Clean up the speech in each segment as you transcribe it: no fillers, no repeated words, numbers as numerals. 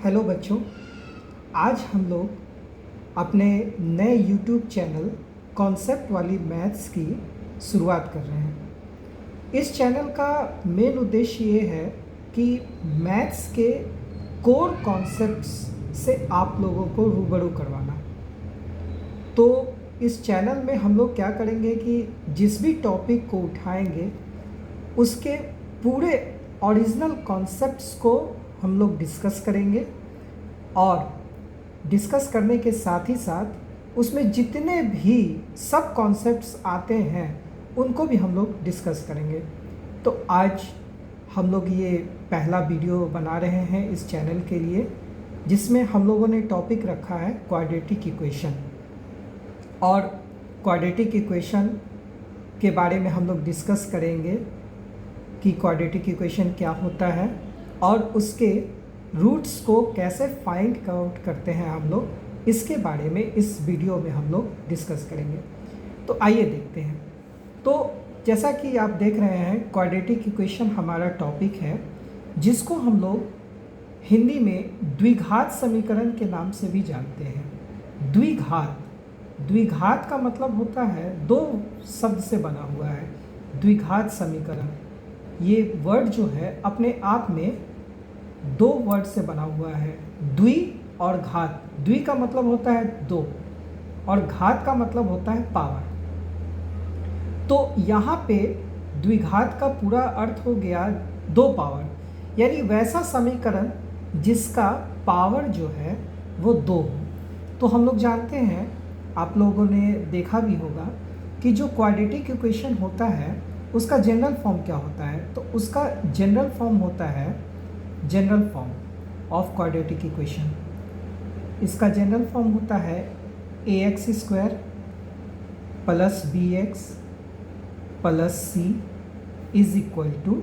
Hello बच्चों, आज हम लोग अपने नए YouTube चैनल कॉन्सेप्ट वाली मैथ्स की शुरुआत कर रहे हैं। इस चैनल का मेन उद्देश्य ये है कि मैथ्स के कोर कॉन्सेप्ट्स से आप लोगों को रूबरू करवाना। तो इस चैनल में हम लोग क्या करेंगे कि जिस भी टॉपिक को उठाएंगे उसके पूरे ओरिजिनल कॉन्सेप्ट्स को हम लोग डिस्कस करेंगे और डिस्कस करने के साथ ही साथ उसमें जितने भी सब कॉन्सेप्ट्स आते हैं उनको भी हम लोग डिस्कस करेंगे। तो आज हम लोग ये पहला वीडियो बना रहे हैं इस चैनल के लिए, जिसमें हम लोगों ने टॉपिक रखा है क्वाड्रेटिक इक्वेशन। और क्वाड्रेटिक इक्वेशन के बारे में हम लोग डिस्कस करेंगे कि क्वाड्रेटिक इक्वेशन क्या होता है और उसके रूट्स को कैसे फाइंड आउट करते हैं हम लोग, इसके बारे में इस वीडियो में हम लोग डिस्कस करेंगे। तो आइए देखते हैं। तो जैसा कि आप देख रहे हैं, क्वाड्रेटिक इक्वेशन हमारा टॉपिक है, जिसको हम लोग हिंदी में द्विघात समीकरण के नाम से भी जानते हैं। द्विघात का मतलब होता है दो शब्द से बना हुआ है। द्विघात समीकरण, ये वर्ड जो है अपने आप में दो वर्ड से बना हुआ है, द्वि और घात। द्वि का मतलब होता है दो और घात का मतलब होता है पावर। तो यहाँ पे द्विघात का पूरा अर्थ हो गया दो पावर, यानी वैसा समीकरण जिसका पावर जो है वो दो हो। तो हम लोग जानते हैं, आप लोगों ने देखा भी होगा कि जो क्वाड्रेटिक इक्वेशन होता है उसका जनरल फॉर्म क्या होता है। तो उसका जनरल फॉर्म होता है, general form of quadratic equation, इसका जनरल फॉर्म होता है ax square plus bx plus c is equal to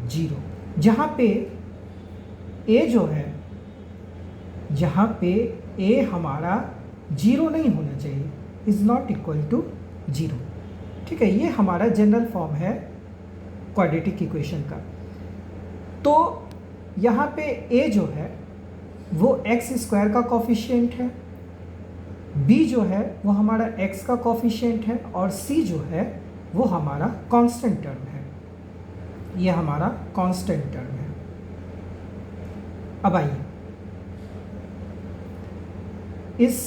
0। जहाँ पे a जो है, जहाँ पे a हमारा 0 नहीं होना चाहिए, इज़ नॉट इक्वल टू 0। ठीक है, ये हमारा जनरल फॉर्म है क्वाड्रेटिक इक्वेशन का। तो यहाँ पे a जो है वो x स्क्वायर का कॉफिशिएंट है, b जो है वो हमारा x का कॉफिशिएंट है और c जो है वो हमारा कांस्टेंट टर्म है। ये हमारा कांस्टेंट टर्म है। अब आइए इस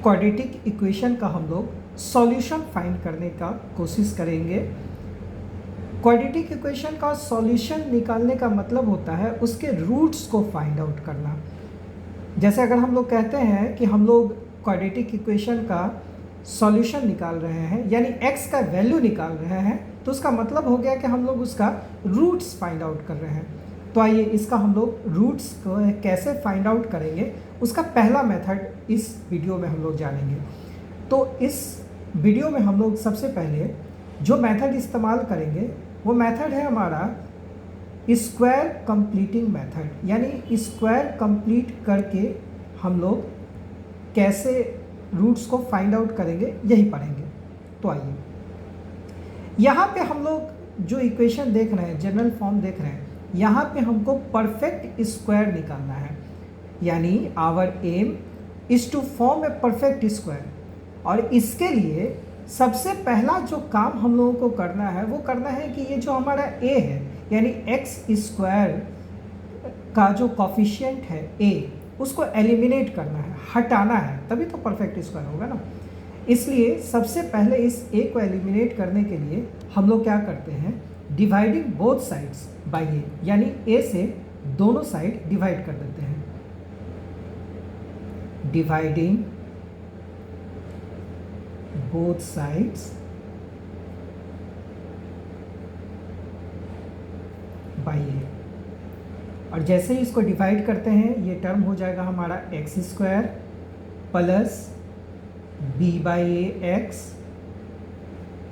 क्वाड्रेटिक इक्वेशन का हम लोग सॉल्यूशन फाइंड करने का कोशिश करेंगे। क्वाड्रेटिक इक्वेशन का सॉल्यूशन निकालने का मतलब होता है उसके रूट्स को फाइंड आउट करना। जैसे अगर हम लोग कहते हैं कि हम लोग क्वाड्रेटिक इक्वेशन का सॉल्यूशन निकाल रहे हैं, यानी x का वैल्यू निकाल रहे हैं, तो उसका मतलब हो गया कि हम लोग उसका रूट्स फाइंड आउट कर रहे हैं। तो आइए इसका हम लोग रूट्स को कैसे फाइंड आउट करेंगे, उसका पहला मेथड इस वीडियो में हम लोग जानेंगे। तो इस वीडियो में हम लोग सबसे पहले जो मेथड इस्तेमाल करेंगे वो मेथड है हमारा स्क्वायर कंप्लीटिंग मेथड, यानी स्क्वायर कंप्लीट करके हम लोग कैसे रूट्स को फाइंड आउट करेंगे, यही पढ़ेंगे। तो आइए यहाँ पे हम लोग जो इक्वेशन देख रहे हैं, जनरल फॉर्म देख रहे हैं, यहाँ पे हमको परफेक्ट स्क्वायर निकालना है, यानी our aim is to form a perfect square. और इसके लिए सबसे पहला जो काम हम लोगों को करना है वो करना है कि ये जो हमारा a है, यानी x स्क्वायर का जो कॉफिशिएंट है a, उसको एलिमिनेट करना है, हटाना है, तभी तो परफेक्ट स्क्वायर होगा ना। इसलिए सबसे पहले इस a को एलिमिनेट करने के लिए हम लोग क्या करते हैं, dividing both sides by a, यानी a से दोनों साइड डिवाइड कर देते हैं। Dividing both sides by a, और जैसे ही इसको डिवाइड करते हैं ये टर्म हो जाएगा हमारा x square plus b by a x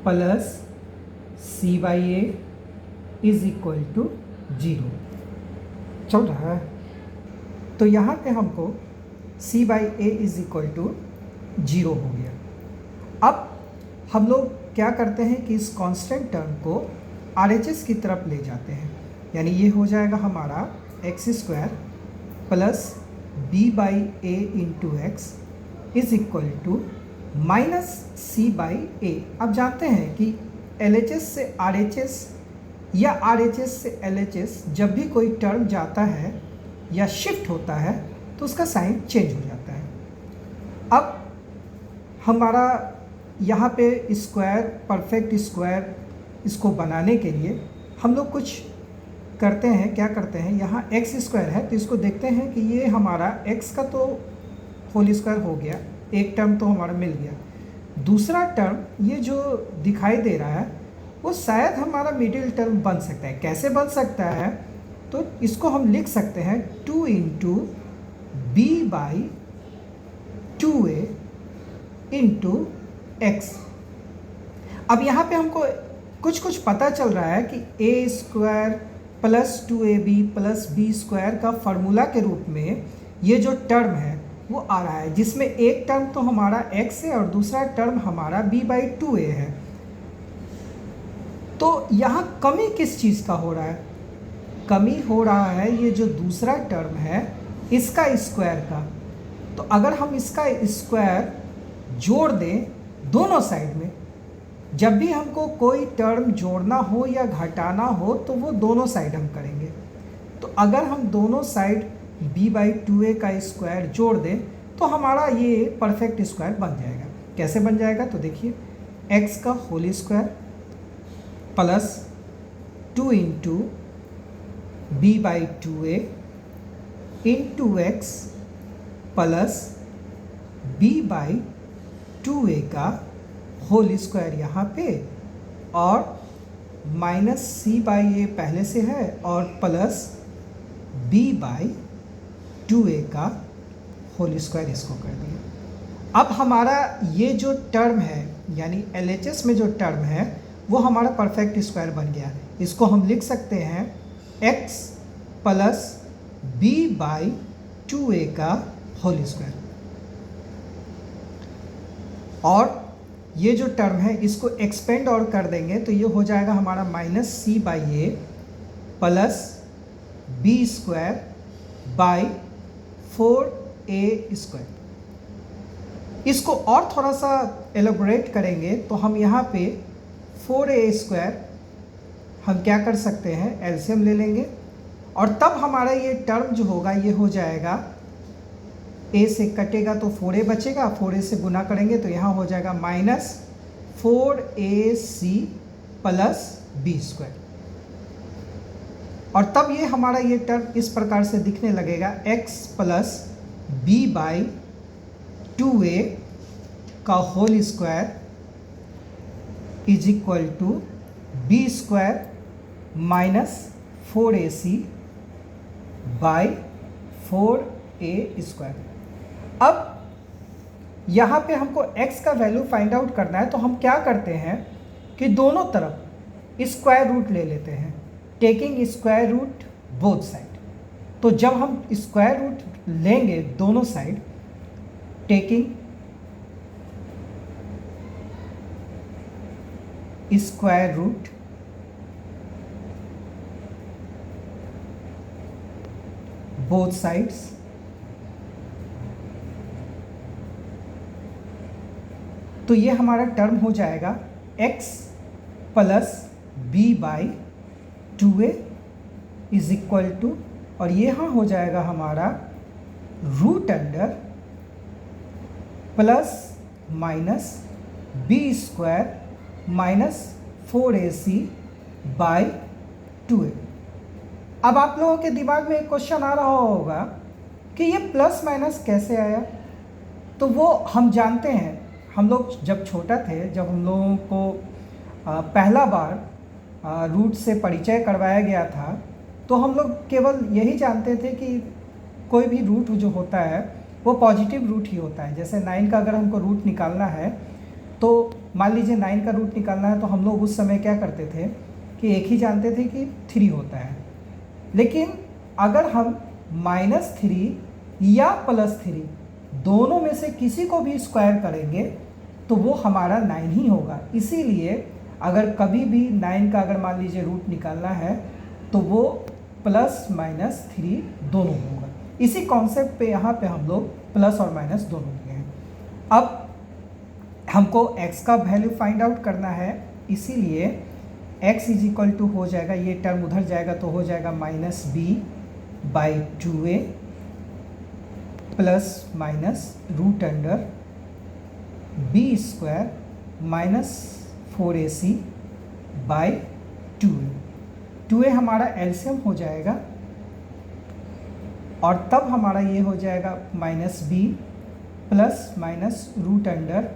plus c by a is equal to 0 चल रहा है। तो यहाँ पे हमको c by a is equal to 0 हो गया। अब हम लोग क्या करते हैं कि इस कांस्टेंट टर्म को RHS की तरफ ले जाते हैं, यानी ये हो जाएगा हमारा x square plus b by a into x is equal to minus c by a. अब जानते हैं कि LHS से RHS या RHS से LHS जब भी कोई टर्म जाता है या शिफ्ट होता है तो उसका साइन चेंज हो जाता है। अब हमारा यहाँ पे स्क्वायर, परफेक्ट स्क्वायर, इसको बनाने के लिए हम लोग कुछ करते हैं। क्या करते हैं, यहाँ एक्स स्क्वायर है तो इसको देखते हैं कि ये हमारा एक्स का तो होल स्क्वायर हो गया, एक टर्म तो हमारा मिल गया। दूसरा टर्म ये जो दिखाई दे रहा है वो शायद हमारा मिडिल टर्म बन सकता है। कैसे बन सकता है, तो इसको हम लिख सकते हैं 2 into b by 2a into x. अब यहाँ पे हमको कुछ पता चल रहा है कि a square plus 2ab plus b square का फार्मूला के रूप में ये जो टर्म है वो आ रहा है, जिसमें एक टर्म तो हमारा x है और दूसरा टर्म हमारा b बाई 2a है। तो यहाँ कमी किस चीज़ का हो रहा है, कमी हो रहा है ये जो दूसरा टर्म है इसका स्क्वायर का। तो अगर हम इसका स्क्वायर जोड़ दें दोनों साइड में, जब भी हमको कोई टर्म जोड़ना हो या घटाना हो तो वो दोनों साइड हम करेंगे। तो अगर हम दोनों साइड b बाई 2a का स्क्वायर जोड़ दें तो हमारा ये परफेक्ट स्क्वायर बन जाएगा। कैसे बन जाएगा, तो देखिए x का whole square plus 2 into b by 2a into x plus b by 2a का होल स्क्वायर यहाँ पे और माइनस सी बाई ए पहले से है और प्लस b बाई 2a का होल स्क्वायर इसको कर दिया। अब हमारा ये जो टर्म है यानी LHS में जो टर्म है वो हमारा परफेक्ट स्क्वायर बन गया। इसको हम लिख सकते हैं x plus b by 2a का होल स्क्वायर। और ये जो टर्म है इसको एक्सपेंड और कर देंगे तो ये हो जाएगा हमारा minus c by a plus b square by 4a square. इसको और थोड़ा सा एलोबरेट करेंगे तो हम यहाँ पे 4a स्क्वायर हम क्या कर सकते हैं, एलसीएम ले लेंगे और तब हमारा ये टर्म जो होगा ये हो जाएगा, a से कटेगा तो 4a बचेगा, 4a से गुना करेंगे तो यहाँ हो जाएगा minus 4ac plus b square. और तब ये हमारा ये टर्म इस प्रकार से दिखने लगेगा, x plus b by 2a का whole square is equal to b square minus 4ac by 4a square. अब यहाँ पे हमको x का वैल्यू फाइंड आउट करना है तो हम क्या करते हैं कि दोनों तरफ स्क्वायर रूट ले लेते हैं, taking square root both side. तो जब हम स्क्वायर रूट लेंगे दोनों side, taking square root both sides, तो ये हमारा टर्म हो जाएगा x plus b by 2a is equal to, और ये यहाँ हो जाएगा हमारा root under plus minus b square minus 4ac by 2a। अब आप लोगों के दिमाग में एक क्वेश्चन आ रहा होगा कि ये प्लस माइनस कैसे आया, तो वो हम जानते हैं। हम लोग जब छोटा थे, जब हम लोगों को पहला बार रूट से परिचय करवाया गया था तो हम लोग केवल यही जानते थे कि कोई भी रूट जो होता है वो पॉजिटिव रूट ही होता है। जैसे 9 का अगर हमको रूट निकालना है तो मान लीजिए 9 का रूट निकालना है तो हम लोग उस समय क्या करते थे कि एक ही जानते थे कि 3 होता है। लेकिन अगर हम -3 या +3 दोनों में से किसी को भी स्क्वायर करेंगे तो वो हमारा 9 ही होगा। इसीलिए अगर कभी भी 9 का अगर मान लीजिए रूट निकालना है तो वो प्लस माइनस 3 दोनों होगा। इसी कॉन्सेप्ट पे यहाँ पे हम लोग प्लस और माइनस दोनों लिए हैं। अब हमको x का वैल्यू फाइंड आउट करना है, इसीलिए x इज इक्वल टू हो जाएगा, ये टर्म उधर जाएगा तो हो जाएगा minus b by 2a plus minus root under b square minus 4ac by 2a हमारा एलसीएम हो जाएगा और तब हमारा ये हो जाएगा minus b plus minus root under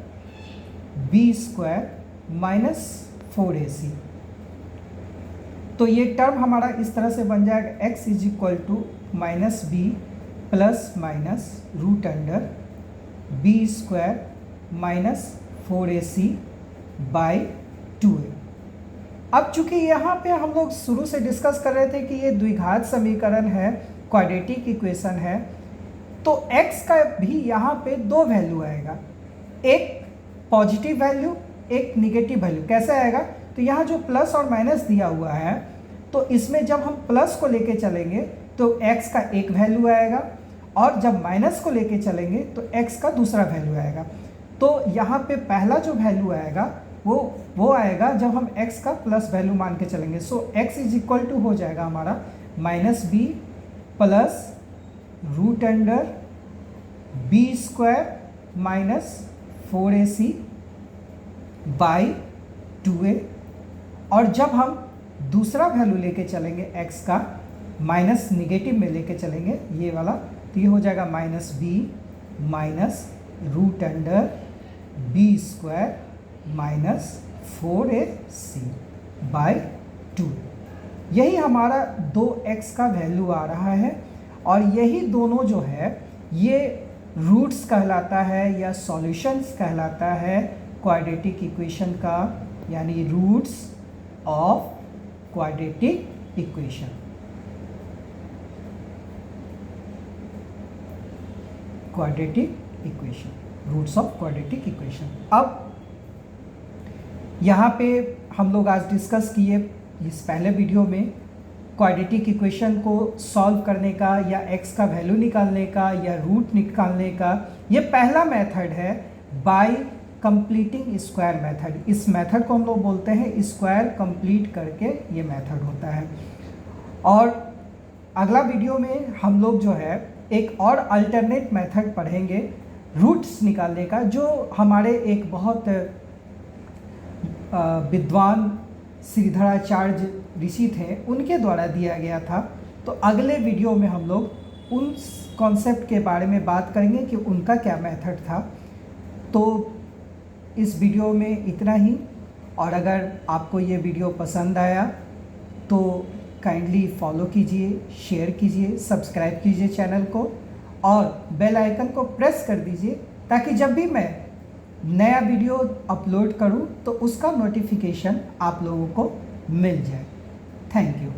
b square minus 4ac। तो ये टर्म हमारा इस तरह से बन जाएगा x is equal to minus b plus minus root under b square minus 4ac by 2a। अब चूंकि यहाँ पे हम लोग शुरू से डिस्कस कर रहे थे कि ये द्विघात समीकरण है, क्वाड्रेटिक इक्वेशन है, तो x का भी यहाँ पे दो वैल्यू आएगा, एक पॉजिटिव वैल्यू एक निगेटिव वैल्यू। कैसे आएगा? तो यहाँ जो प्लस और माइनस दिया हुआ है तो इसमें जब हम प्लस को लेके चलेंगे तो x का एक वैल्यू आएगा और जब माइनस को लेके चलेंगे तो x का दूसरा वैल्यू आएगा। तो यहाँ पे पहला जो वैल्यू आएगा वो आएगा जब हम x का प्लस वैल्यू मान के चलेंगे। So x is equal to हो जाएगा हमारा minus b plus root under b square minus 4ac by 2a। और जब हम दूसरा वैल्यू लेके चलेंगे x का, माइनस निगेटिव में लेके चलेंगे ये वाला, तो ये हो जाएगा minus b minus root under b square minus 4ac by 2। यही हमारा 2x का वैल्यू आ रहा है और यही दोनों जो है ये रूट्स कहलाता है या सॉल्यूशंस कहलाता है क्वाड्रेटिक इक्वेशन का, यानी roots of quadratic equation. Quadratic equation, roots of quadratic equation. अब यहाँ पे हम लोग आज डिस्कस किए इस पहले वीडियो में क्वाड्रेटिक इक्वेशन को सॉल्व करने का या x का वैल्यू निकालने का या रूट निकालने का। ये पहला मेथड है बाय कंप्लीटिंग स्क्वायर मेथड। इस मेथड को हम लोग बोलते हैं स्क्वायर कंप्लीट करके ये मेथड होता है। और अगला वीडियो में हम लोग जो है एक और अल्टरनेट मेथड पढ़ेंगे रूट्स निकालने का, जो हमारे एक बहुत विद्वान श्रीधराचार्य ऋषि थे उनके द्वारा दिया गया था। तो अगले वीडियो में हम लोग उन कॉन्सेप्ट के बारे में बात करेंगे कि उनका क्या मेथड था। तो इस वीडियो में इतना ही, और अगर आपको ये वीडियो पसंद आया तो काइंडली फॉलो कीजिए, शेयर कीजिए, सब्सक्राइब कीजिए चैनल को और बेल आइकन को प्रेस कर दीजिए ताकि जब भी मैं नया वीडियो अपलोड करूं तो उसका नोटिफिकेशन आप लोगों को मिल जाए। Thank you.